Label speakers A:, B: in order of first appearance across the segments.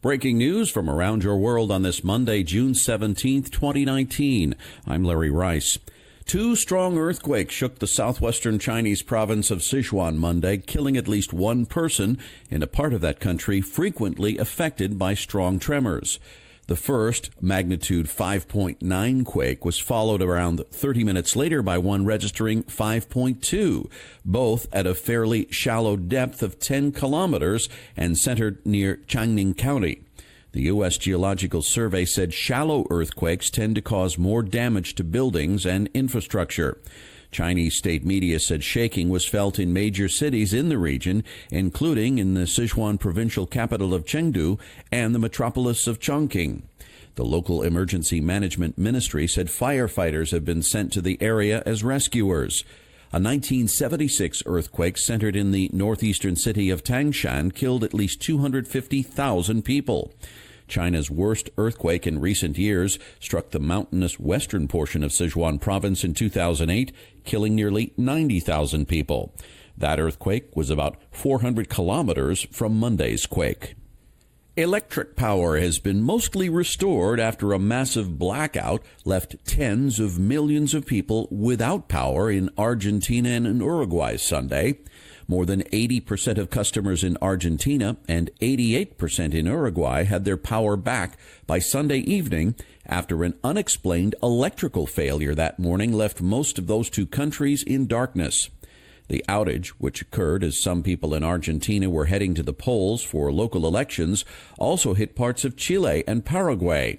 A: Breaking news from around your world on this Monday, June 17th, 2019. I'm Larry Rice. Two strong earthquakes shook the southwestern Chinese province of Sichuan Monday, killing at least one person in a part of that country frequently affected by strong tremors. The first, magnitude 5.9 quake, was followed around 30 minutes later by one registering 5.2, both at a fairly shallow depth of 10 kilometers and centered near Changning County. The US Geological Survey said shallow earthquakes tend to cause more damage to buildings and infrastructure. Chinese state media said shaking was felt in major cities in the region, including in the Sichuan provincial capital of Chengdu and the metropolis of Chongqing. The local emergency management ministry said firefighters have been sent to the area as rescuers. A 1976 earthquake centered in the northeastern city of Tangshan killed at least 250,000 people. China's worst earthquake in recent years struck the mountainous western portion of Sichuan province in 2008, killing nearly 90,000 people. That earthquake was about 400 kilometers from Monday's quake. Electric power has been mostly restored after a massive blackout left tens of millions of people without power in Argentina and Uruguay Sunday. More than 80% of customers in Argentina and 88% in Uruguay had their power back by Sunday evening after an unexplained electrical failure that morning left most of those two countries in darkness. The outage, which occurred as some people in Argentina were heading to the polls for local elections, also hit parts of Chile and Paraguay.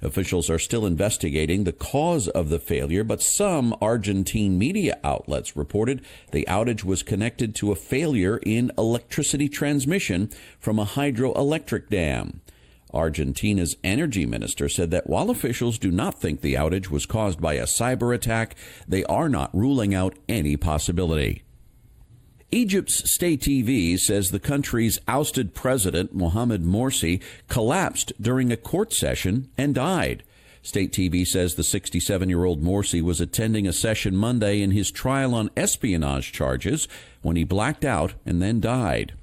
A: Officials are still investigating the cause of the failure, but some Argentine media outlets reported the outage was connected to a failure in electricity transmission from a hydroelectric dam. Argentina's energy minister said that while officials do not think the outage was caused by a cyber attack, they are not ruling out any possibility. Egypt's state TV says the country's ousted president, Mohamed Morsi, collapsed during a court session and died. State TV says the 67-year-old Morsi was attending a session Monday in his trial on espionage charges when he blacked out and then died.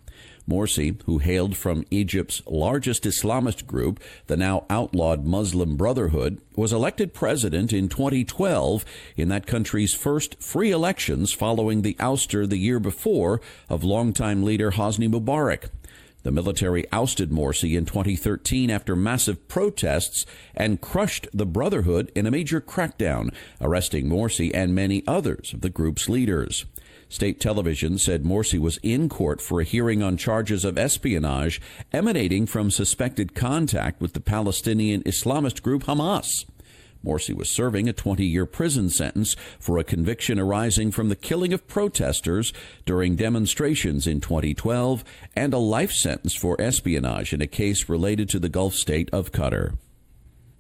A: Morsi, who hailed from Egypt's largest Islamist group, the now outlawed Muslim Brotherhood, was elected president in 2012 in that country's first free elections following the ouster the year before of longtime leader Hosni Mubarak. The military ousted Morsi in 2013 after massive protests and crushed the Brotherhood in a major crackdown, arresting Morsi and many others of the group's leaders. State television said Morsi was in court for a hearing on charges of espionage emanating from suspected contact with the Palestinian Islamist group Hamas. Morsi was serving a 20-year prison sentence for a conviction arising from the killing of protesters during demonstrations in 2012 and a life sentence for espionage in a case related to the Gulf state of Qatar.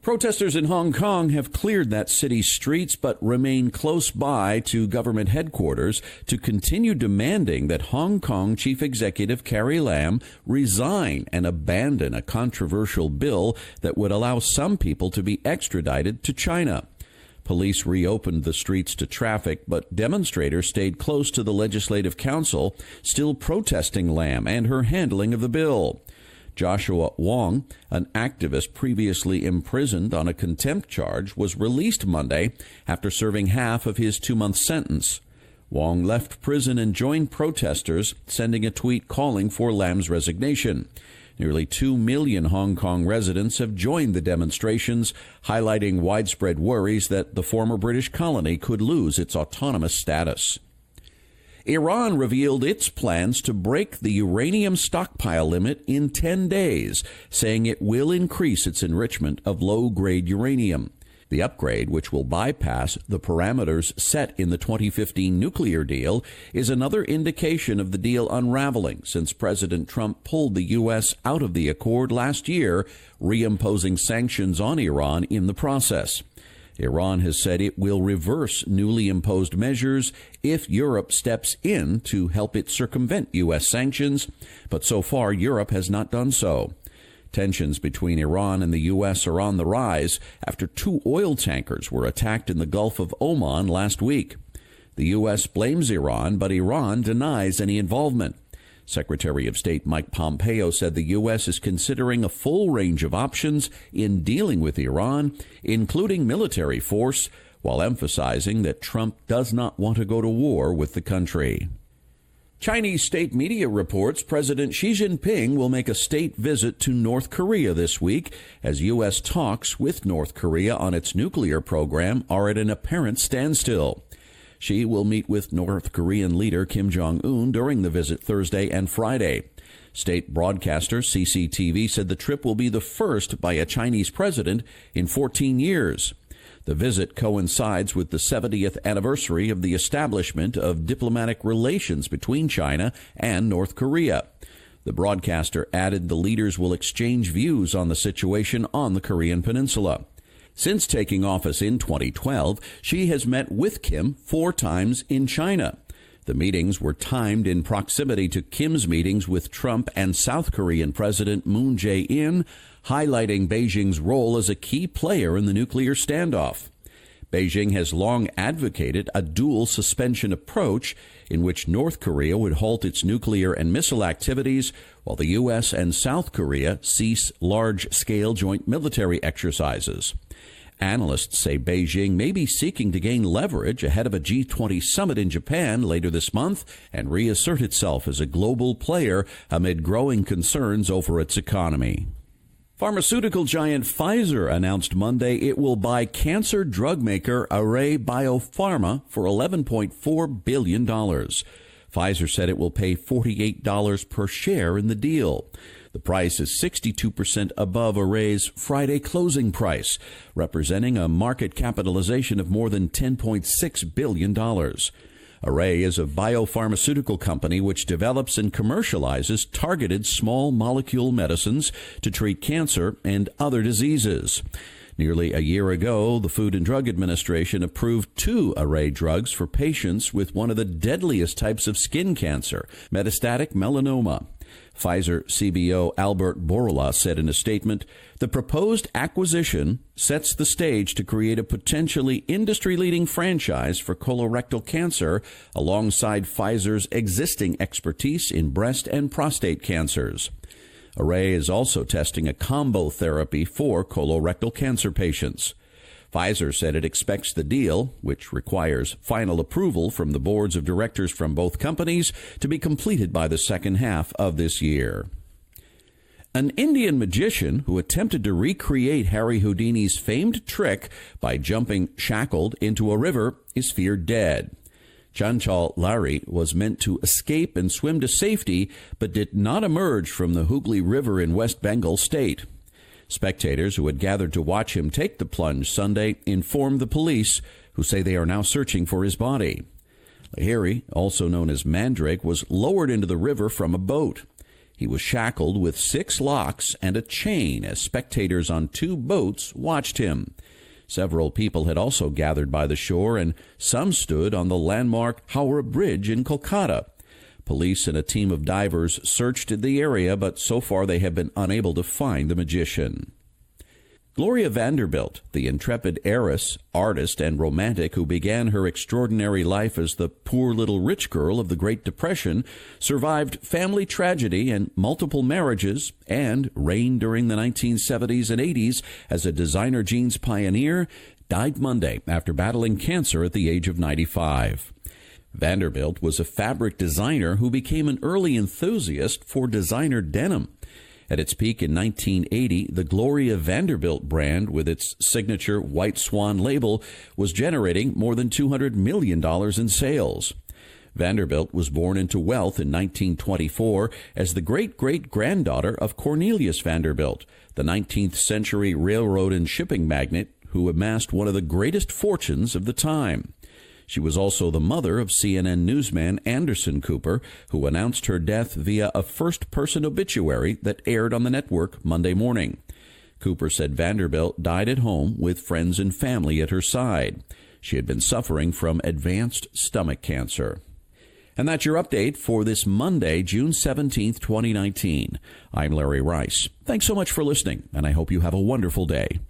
A: Protesters in Hong Kong have cleared that city's streets but remain close by to government headquarters to continue demanding that Hong Kong Chief Executive Carrie Lam resign and abandon a controversial bill that would allow some people to be extradited to China. Police reopened the streets to traffic, but demonstrators stayed close to the Legislative Council, still protesting Lam and her handling of the bill. Joshua Wong, an activist previously imprisoned on a contempt charge, was released Monday after serving half of his 2-month sentence. Wong left prison and joined protesters, sending a tweet calling for Lam's resignation. Nearly 2 million Hong Kong residents have joined the demonstrations, highlighting widespread worries that the former British colony could lose its autonomous status. Iran revealed its plans to break the uranium stockpile limit in 10 days, saying it will increase its enrichment of low-grade uranium. The upgrade, which will bypass the parameters set in the 2015 nuclear deal, is another indication of the deal unraveling since President Trump pulled the U.S. out of the accord last year, reimposing sanctions on Iran in the process. Iran has said it will reverse newly imposed measures if Europe steps in to help it circumvent U.S. sanctions, but so far Europe has not done so. Tensions between Iran and the U.S. are on the rise after 2 oil tankers were attacked in the Gulf of Oman last week. The U.S. blames Iran, but Iran denies any involvement. Secretary of State Mike Pompeo said the U.S. is considering a full range of options in dealing with Iran, including military force, while emphasizing that Trump does not want to go to war with the country. Chinese state media reports President Xi Jinping will make a state visit to North Korea this week as U.S. talks with North Korea on its nuclear program are at an apparent standstill. Xi will meet with North Korean leader Kim Jong-un during the visit Thursday and Friday. State broadcaster CCTV said the trip will be the first by a Chinese president in 14 years. The visit coincides with the 70th anniversary of the establishment of diplomatic relations between China and North Korea. The broadcaster added the leaders will exchange views on the situation on the Korean peninsula. Since taking office in 2012, Xi has met with Kim 4 times in China. The meetings were timed in proximity to Kim's meetings with Trump and South Korean President Moon Jae-in, highlighting Beijing's role as a key player in the nuclear standoff. Beijing has long advocated a dual suspension approach in which North Korea would halt its nuclear and missile activities while the U.S. and South Korea cease large-scale joint military exercises. Analysts say Beijing may be seeking to gain leverage ahead of a G20 summit in Japan later this month and reassert itself as a global player amid growing concerns over its economy. Pharmaceutical giant Pfizer announced Monday it will buy cancer drug maker Array Biopharma for $11.4 billion. Pfizer said it will pay $48 per share in the deal. The price is 62% above Array's Friday closing price, representing a market capitalization of more than $10.6 billion. Array is a biopharmaceutical company which develops and commercializes targeted small molecule medicines to treat cancer and other diseases. Nearly a year ago, the Food and Drug Administration approved 2 Array drugs for patients with one of the deadliest types of skin cancer, metastatic melanoma. Pfizer CBO Albert Bourla said in a statement, "The proposed acquisition sets the stage to create a potentially industry-leading franchise for colorectal cancer alongside Pfizer's existing expertise in breast and prostate cancers." Array is also testing a combo therapy for colorectal cancer patients. Pfizer said it expects the deal, which requires final approval from the boards of directors from both companies, to be completed by the second half of this year. An Indian magician who attempted to recreate Harry Houdini's famed trick by jumping shackled into a river is feared dead. Chanchal Lari was meant to escape and swim to safety, but did not emerge from the Hooghly River in West Bengal state. Spectators who had gathered to watch him take the plunge Sunday informed the police, who say they are now searching for his body. Lahiri, also known as Mandrake, was lowered into the river from a boat. He was shackled with 6 locks and a chain as spectators on 2 boats watched him. Several people had also gathered by the shore, and some stood on the landmark Howrah Bridge in Kolkata. Police and a team of divers searched the area, but so far they have been unable to find the magician. Gloria Vanderbilt, the intrepid heiress, artist, and romantic who began her extraordinary life as the poor little rich girl of the Great Depression, survived family tragedy and multiple marriages, and reigned during the 1970s and 80s as a designer jeans pioneer, died Monday after battling cancer at the age of 95. Vanderbilt was a fabric designer who became an early enthusiast for designer denim. At its peak in 1980, the Gloria Vanderbilt brand, with its signature White Swan label, was generating more than $200 million in sales. Vanderbilt was born into wealth in 1924 as the great-great-granddaughter of Cornelius Vanderbilt, the 19th century railroad and shipping magnate who amassed one of the greatest fortunes of the time. She was also the mother of CNN newsman Anderson Cooper, who announced her death via a first-person obituary that aired on the network Monday morning. Cooper said Vanderbilt died at home with friends and family at her side. She had been suffering from advanced stomach cancer. And that's your update for this Monday, June 17th, 2019. I'm Larry Rice. Thanks so much for listening, and I hope you have a wonderful day.